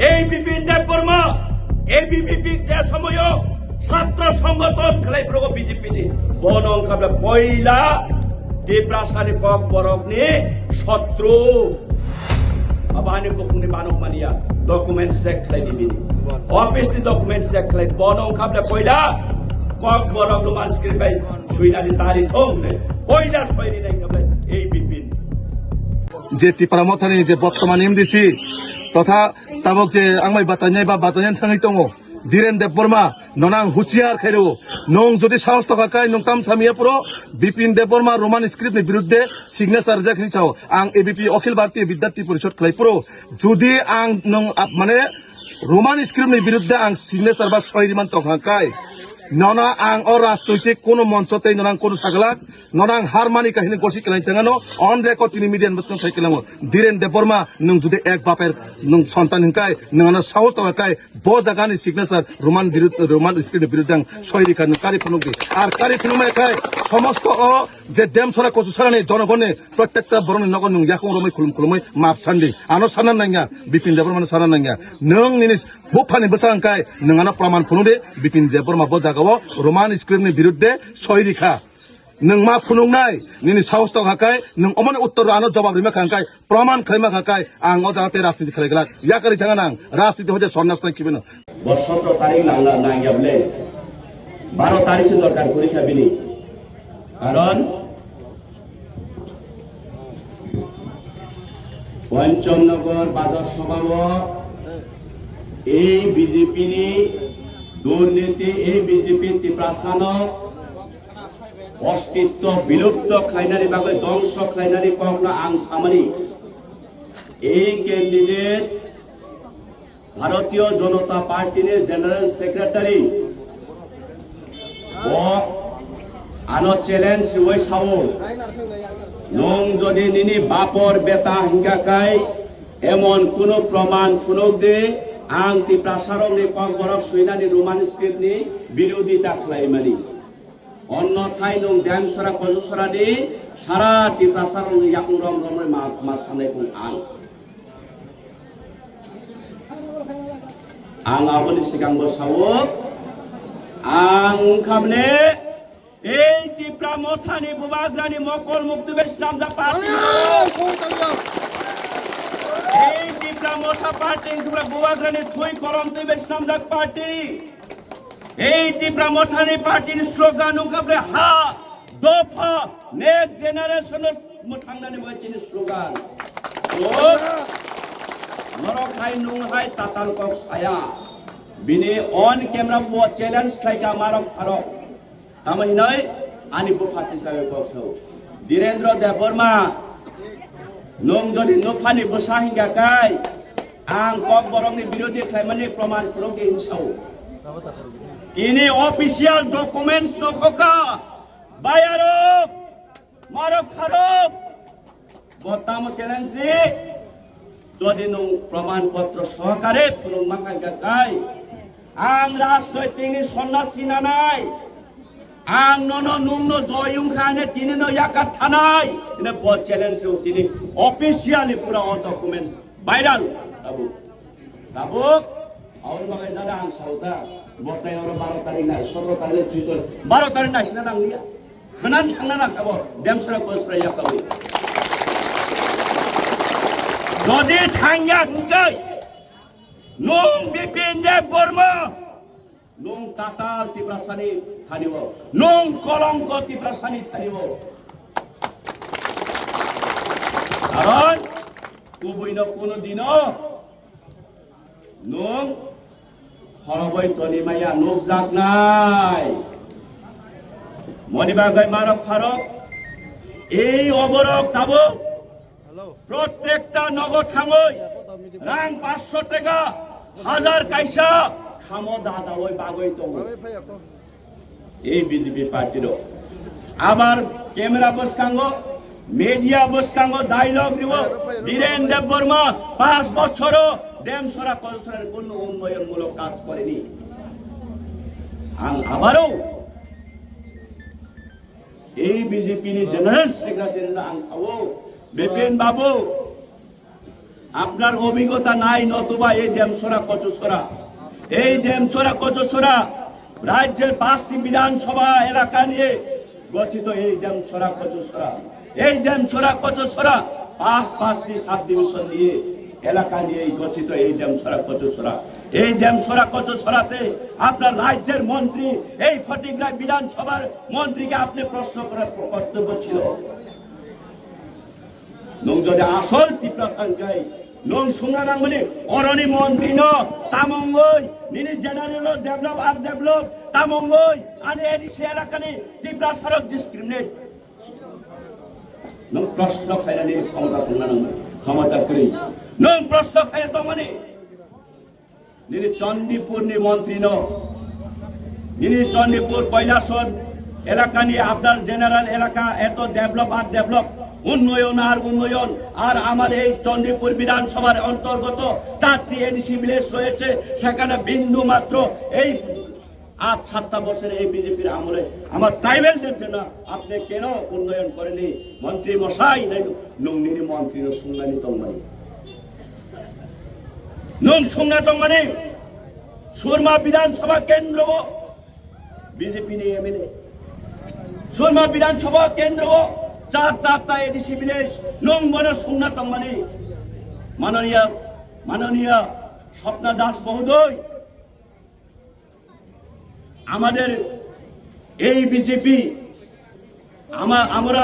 এই বিপিন দেব বর্মা এবিপিপি যে সময় ছাত্র সংগঠন খেলাই প্রগ বিজেপি নি বনং খাবলে পয়লা দেপ্রাসানি কক বরক নি শত্রু আবানি বকুনি বানক মানিয়া ডকুমেন্ট চেক খেলাই দিবি অফিস নি ডকুমেন্ট চেক খেলাই বনং খাবলে পয়লা কক বরক লো মানসিক বাই সুইনানি তারি থং নে পয়লা সয়রি নাই খাবলে এই বিপিন যে টিপারামথানি যে বর্তমান এমডিসি তথা তাবক যে আংমাই বাতানাই বা বাতানান থাঙাই দङ ধীরেন দেব বর্মা ননাং হুঁশিয়ার খাইরো নং যদি সাহস থাকায় নং তাম সামিয়া পুরো বিপিন দেব বর্মা রোমান স্ক্রিপ্টनि বিরুদ্ধে সিগনেচার জাখনি চাও আং এবিপি অখিল ভারতীয় বিদ্যার্থী পরিষদ খাই পুরো যদি আং নং মানে রোমান স্ক্রিপ্টनि বিরুদ্ধে আং সিগনেচার বা সয়রিমান তখাকায় ননা আং ও রাজনৈতিক কোন মঞ্চতে ননাং কোন সাগলাক ননাং হারমানি কাহিনী গসি কেলাই তেঙ্গানো অন রেকর্ড তিনি মিডিয়ান বসকান সাইকেলামো ধীরেন দেব বর্মা নং যদি এক বাপের নং সন্তান হিংকায় ননা সাহস তকায় ব জাগানি সিগনেচার রোমান স্ক্রিপ্টের বিরুদ্ধে সৈরিকা কারি ফুনুকি আর কারি ফুনুমায় খায় সমস্ত ও যে ডেমসরা কচুসারানি জনগণে প্রত্যেকটা বরণের নগর নং ইয়াকং রমই খুলুম মাপ সান্দি আনো সানান নাঙ্গা বিপিন দেব বর্মা সানান নাঙ্গা নং নিনিস হুফানি বসাংকায় নঙানা প্রমাণ ফুনুদে বিপিন দেব বর্মা ব জাগাও রোমান স্ক্রিপ্টनि বিরুদ্ধে সৈরিকা नों मा फुनुंनाय निनि साहस दंखाय नों अमन उत्तर आनो जवाब रिमा खांखाय प्रमाण खायमा खांखाय आं अ जाहाते राजनीति खालायगला या करि थाङा नां राजनीति हजे सन्नास नाय किबेनो 17 तारिख नांगाबले 12 तारिख से दरकार परीक्षा बिनि कारण पंचमनगर बाजार सभाव এই বিজেপি নি দুর্নীতি এই বিজেপি তীব্রাসানো অস্তিত্ব বিলুপ্ত খাইনারি বাগে ধ্বংস খাইনারি কখনো আং সামনি এই ক্যান্ডিডেট ভারতীয় জনতা পার্টির জেনারেল সেক্রেটারি ও আনো চ্যালেঞ্জ ওই সাও নং যদি নিনি বাপর বেতা হিঙ্গাকাই এমন কোন প্রমাণ ফুনক দে আং তীব্রাসারংনি কক বরফ সুইনানি রোমান স্ক্রিপ্টনি বিরোধিতা খালাইমানি अन्यथाय नों डेमसरा कजुसरानि सारा टीप्रासार याकुं रम रमै मा सानायखौ आं आबोनि सिगांबो सावो आं खामले এই তীব্রা মথানি বুবাগ্রানি মকল মুক্তি ইসলাম দা পার্টি এই তীব্রা মথা পার্টি বুবাগ্রানি থুই করম তুই ইসলাম দা পার্টি এই তীব্রা মথানি পার্টির স্লোগান উকাবরে হা দফা নেক্সট জেনারেশনের মথাংনানি বইছিনি স্লোগান নরখাই নুংহাই তাতাল কক সায়া বিনি অন ক্যামেরা বো চ্যালেঞ্জ থাইকা মারক ফারক তামাই নয় আনি বো পার্টি সাবে কক সাও ধীরেন্দ্র দেব বর্মা নং যদি নফানি বসাহিঙ্গা কাই আং কক বরংনি বিরোধী খাইমানি প্রমাণ প্রকে হিংসাও ini official documents নখকা বায়ারক মারক ফারক বতাম চ্যালেঞ্জ রে যদি নং প্রমাণপত্র সহকারে ফুলুং মাখাই গাকাই আং রাজনৈতিক সন্ন্যাসী না নাই আং নন নুংন জয়ুং খানে তিনি ন ইয়াকাত থানাই ইনে ব চ্যালেঞ্জ ও তিনি অফিশিয়ালি পুরা অল ডকুমেন্টস ভাইরাল বাবু বাবু और मगे दादा आं साउदा बताय और 12 तारिख ना 17 तारिख फिकर 12 तारिख ना सिना नां लिया खनान थांना ना खाबो डेमसरा कोसरा या खाबो যদি থাঙ্গা হুঙ্গাই নং বিপিন দেব বর্মা নং তাতাল তীব্রাসানি থানিব নং কলঙ্ক তীব্রাসানি থানিব কারণ কুবইন কোন দিন নং হরবই তনি মাইয়া নুক জাক নাই মনিবাগৈ মারক ফারক এই অবরক তাবো প্রত্যেকটা নগদ থাঙ্গই রাং 500 টাকা হাজার কাইসা খামো দাদা ওই বাগই তো এই বিজেপি পার্টির আবার ক্যামেরা বসকাঙ্গ মিডিয়া বসকাঙ্গ ডায়লগ দিব ধীরেন দেব বর্মা 5 বছর ডেমসরা কনস্ট্রাকশনের কোনো উন্নয়নমূলক কাজ করেনি আবারও এই বিজেপি নি জেনারেল সেক্রেটারি আং সাও বিপিন বাবু আপনার অভিজ্ঞতা নাই, নতুবা এই ডেমসরা কচুসরা, এই ডেমসরা কচুসরা রাজ্যের 5টি বিধানসভা এলাকা নিয়ে গঠিত। এই ডেমসরা কচুসরা, এই ডেমসরা কচুসরা 5টি সাব ডিভিশন নিয়ে এলাকা নিয়ে গঠিত। এই ডেমসরা কচুসরা, এই ডেমসরা কচুসরাতে আপনার রাজ্যের মন্ত্রী, এই ফটিকরায় বিধানসভার মন্ত্রীকে আপনি প্রশ্ন করার কর্তব্য ছিল। নং যদি আসল ত্রিপুরা সংখ্যায় নং সুনারাঙ্গলি অরণি মন্ত্রী ন তামঙ্গই নিনি জেনারেল ডেভেলপ আর ডেভেলপ তামঙ্গই আনি এডিসি এলাকানি ত্রিপুরা সড়ক ডিসক্রিমিনেট নং প্রশ্ন ফাইনালি ক্ষমতা ক্ষমতা করি নং প্রশ্ন ফাইলে তো মানে নিনি চন্দিপুর নি মন্ত্রী ন নিনি চন্দিপুর কৈলাসন এলাকা নিয়ে আপনার জেনারেল এলাকা এত ডেভেলপ আর ডেভেলপ উন্নয়ন আর উন্নয়ন আর আমার এই চন্দ্রপুর বিধানসভার অন্তর্গত 4টি এডিসি ভিলেজ রয়েছে, সেখানে বিন্দু মাত্র এই 7 বছরে এই বিজেপির আমলে আমার ট্রাইবেলদের জন্য আপনি কেন উন্নয়ন করেনি মন্ত্রী মশাই? নংনির মন্ত্রী সুঙ্গানি তংমানি নং সুঙ্গা তংমানি সুরমা বিধানসভা কেন্দ্র বিজেপি নিয়ে এমএলএ সুরমা বিধানসভা কেন্দ্র 4টা এডিসি ভিলেজ নং বন সুন্না তংমানি মাননীয় স্বপ্না দাস মহোদয়, আমাদের এই বিজেপি আমরা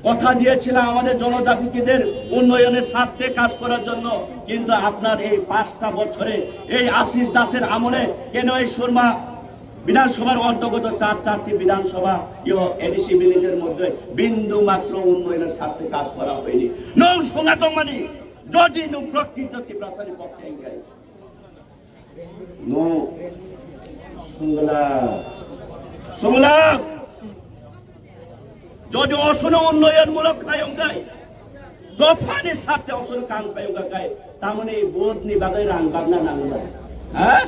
কথা দিয়েছিলাম আমাদের জনজাতিদের উন্নয়নের স্বার্থে কাজ করার জন্য, কিন্তু আপনার এই 5টা বছরে এই আশিস দাসের আমলে কেন এই সুরমা বিধানসভার অন্তর্গত 4টি বিধানসভা এডিসি ভিলেজের মধ্যে বিন্দু মাত্র উন্নয়নের স্বার্থে কাজ করা হয়নি? নং সনাতন মানে যদি প্রকৃত ত্রিপ্রাসারী পক্ষে গাই নো সুংলা যদি অসুন উন্নয়নমূলক খায়ঙ্গাই দফানি স্বার্থে অসুন কাম খায়ঙ্গা গায় তার বোধ নি বাগে রাং বাগনা নাঙ্গা হ্যাঁ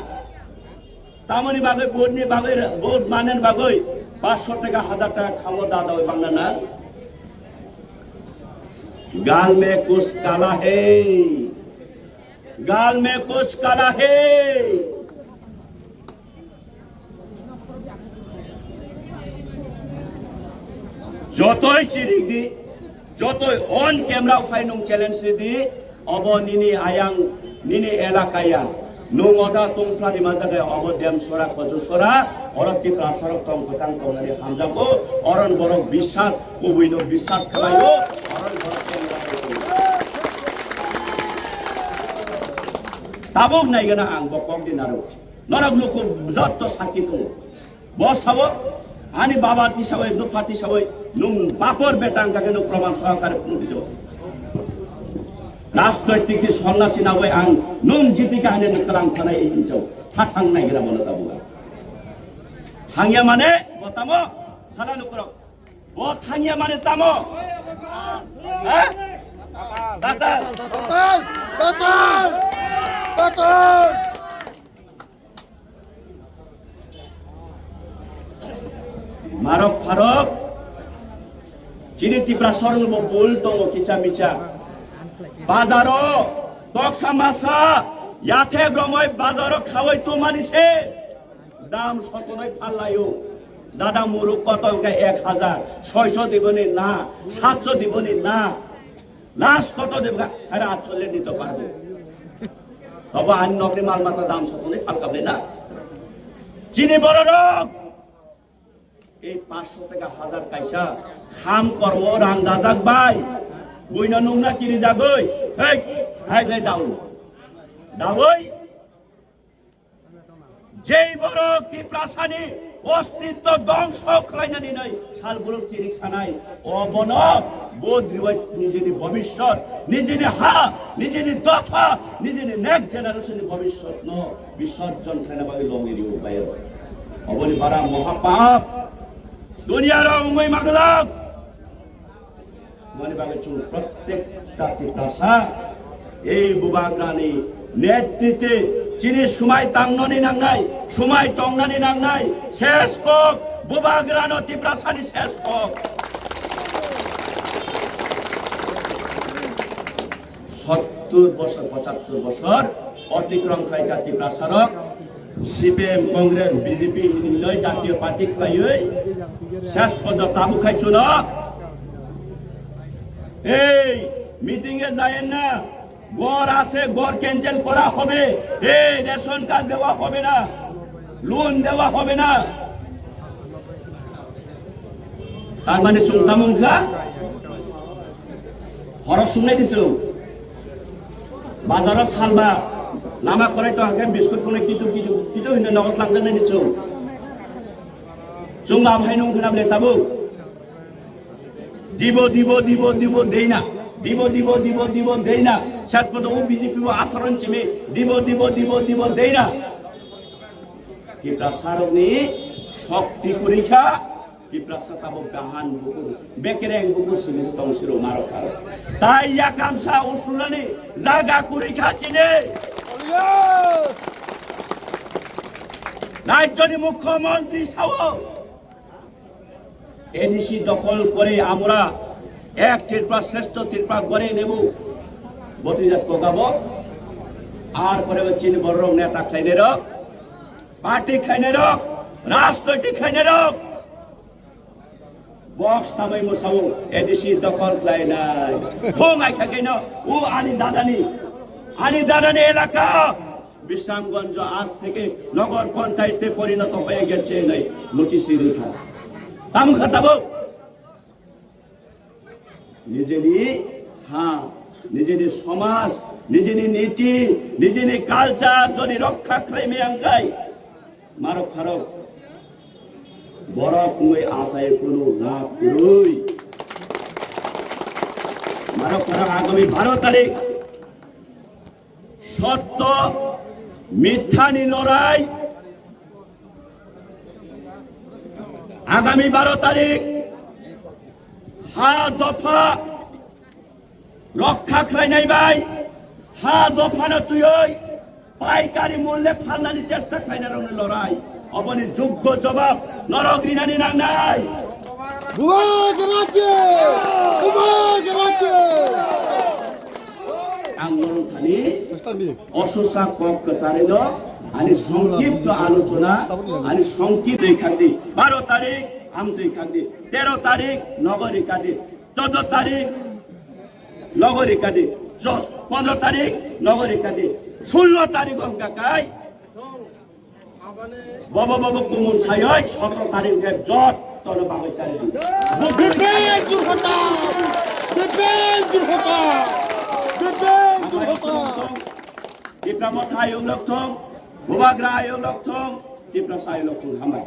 তামনি বাগে বোধ নি বাগে বোধ মানেন বাগৈ 500 টাকা 1000 টাকা খামো দাদা ওই বাংলা না गाल में कुछ काला है गाल में कुछ काला है যতই চিরিক দি যতই অন ক্যামেরা ফাইনুং চ্যালেঞ্জ দি অব নিনি আয়াং নিনি এলাকায়া নং অজা তংফ্রানি মাজাগায় অব ডেমসরা কজসরা অরতি প্রাসরক তং কচাং কমসে হামজাগো অরণ বরক বিশ্বাস কবৈন বিশ্বাস খালায়ো অরণ বরক তাবক নাইগেনা আং বকক দিনারো নরক লোক যত সাকি দङ বসাবো আনি বাবা তিসাবৈ দুফা তিসাবৈ নুং বাপর বেটাংকাকে নুং প্রমাণ সহকারে পুনঃ রাজনৈতিক সন্ন্যাসী না বই আং নুং জিতিকা হানে নুকরাং থানায় এই যাও থাথাং নাইগেনা বলে তাবুয়া থাঙ্গিয়া মানে বতামো সালা নুকরক ও থাঙ্গিয়া মানে তামো হ্যাঁ দাতাল দাতাল দাতাল দাতাল মারক ফারক চিনি ত্রিপুরা সরং বুল দङ কিচা মিচা বাজারো দকসা মাসা ইয়াথে গ্রময় বাজারো খাওয়াই তো মানিছে দাম সকলই ফাল্লায়ও দাদা মুরুক কত 1000 600 দিবনি না 700 দিবনি না লাস্ট কত দেব 850 দিতে পারবো তবে আইন নকরি মাল মাথা দাম সকলই ফালকাবে না চিনি বড় রোগ এই 500 টাকা 1000 পয়সা খাম কর্ম রান্দা যাক ভাই বইনা নোংরা কিরি যাগই এই হাইলাই দাও দাওই যেই বড় কি প্রাসানি অস্তিত্ব ধ্বংস খাইনানি নাই সালগুলো চিরিক সানাই অবন বোধ নিজের ভবিষ্যৎ নিজের নিজের দফা নিজের নেক্সট জেনারেশন ভবিষ্যৎ ন বিসর্জন খাইনা বাগে লঙ্গেরি উপায় অবনি বারা মহাপাপ দুনিয়ার উমই মাগলাম মানে বাগে চুল প্রত্যেক জাতি ভাষা এই বুবাগ্রানি নেতৃত্বে চিনি সময় তাংননি নাংনাই সময় টংনানি নাংনাই শেষ কক বুবাগ্রান ত্রিপ্রাসানি শেষ কক 70 বছর 75 বছর অতিক্রম খাইকা ত্রিপুরা সড়ক সিপিএম কংগ্রেস বিজেপি নয় জাতীয় পার্টি খাই শেষ পর্যন্ত তাবু খাইছো না এই মিটিং এ যায় না গড় আছে গড় ক্যান্সেল করা হবে এই রেশন কার্ড দেওয়া হবে না লোন দেওয়া হবে না তার মানে চুমতামুখা হরফ শুনে দিছো বাজার সালবা লামা করে তো আগে বিস্কুট কোনে কিতু কিতু কিতু হিনে নগদ লাংজানে দিছো চুঙ্গা ভাই নং খারাপ তাবু দিব দিব দিব দিব দেই না দিব দিব দিব দিব দেই না শেষ পর্যন্ত ও বিজেপি আচরণ চিমে দিব দিব দিব দিব দেই না ত্রিপুরা সারকনি শক্তি পরীক্ষা ত্রিপুরা সাতাবো গাহান বুকু বেকেরেং বুকু সিমি তংসিরো মারো খারো তাই ইয়া কামসা উসুলানি জায়গা পরীক্ষা চিনে রাজ্যনি মুখ্যমন্ত্রী সাও এডিসি দখল করে আমরা এক ত্রিপুরা শ্রেষ্ঠ ত্রিপুরা গড়ে নেব বত্রিশ কোকাবো আর পরে চিনি বড় নেতা খাইনে রক পার্টি খাইনে রক রাজনৈতিক খাইনে রক বক্স নামাই মোসাও এডিসি দখল খাই নাই ভোং আই খাই না ও আনি দাদানি এলাকা বিশ্রামগঞ্জ আজ থেকে নগর পঞ্চায়েতে পরিণত হয়ে গেছে নাই নোটিশি রেখা তাম খাতাবো নিজেরই সমাজ নিজেরই নীতি নিজেরই কালচার যদি রক্ষা খাইমে আঙ্গাই মারো ফারক বড় কুয়ে আশায় কোনো লাভ রই মারো ফারক আগামী 12 তারিখ সত্য মিথ্যানি লড়াই আগামী 12 তারিখ দফা রক্ষা খাই নাই ভাই দফা না তুই পাইকারি মূল্যে ফান্নানি চেষ্টা খাই না রঙে লড়াই অবনি যোগ্য জবাব নরগৃণানি নাং নাই আন্দোলন খালি অসুসা কক কসারিল आणि संक्षिप्त आलोचना आणि संक्षिप्त खाद्य 12 तारीख आमतै खाद्य 13 तारीख नगरी खाद्य 14 तारीख नगरी खाद्य 15 तारीख नगरी खाद्य 16 तारीख हमका काय बाबा कुमन साय 17 तारीख के जट तन बाबा चाले বিবেক দুর্ঘটনা Ipra mo tayo lokthong, bubagra ayo lokthong, ipra sayo lokthong hamay.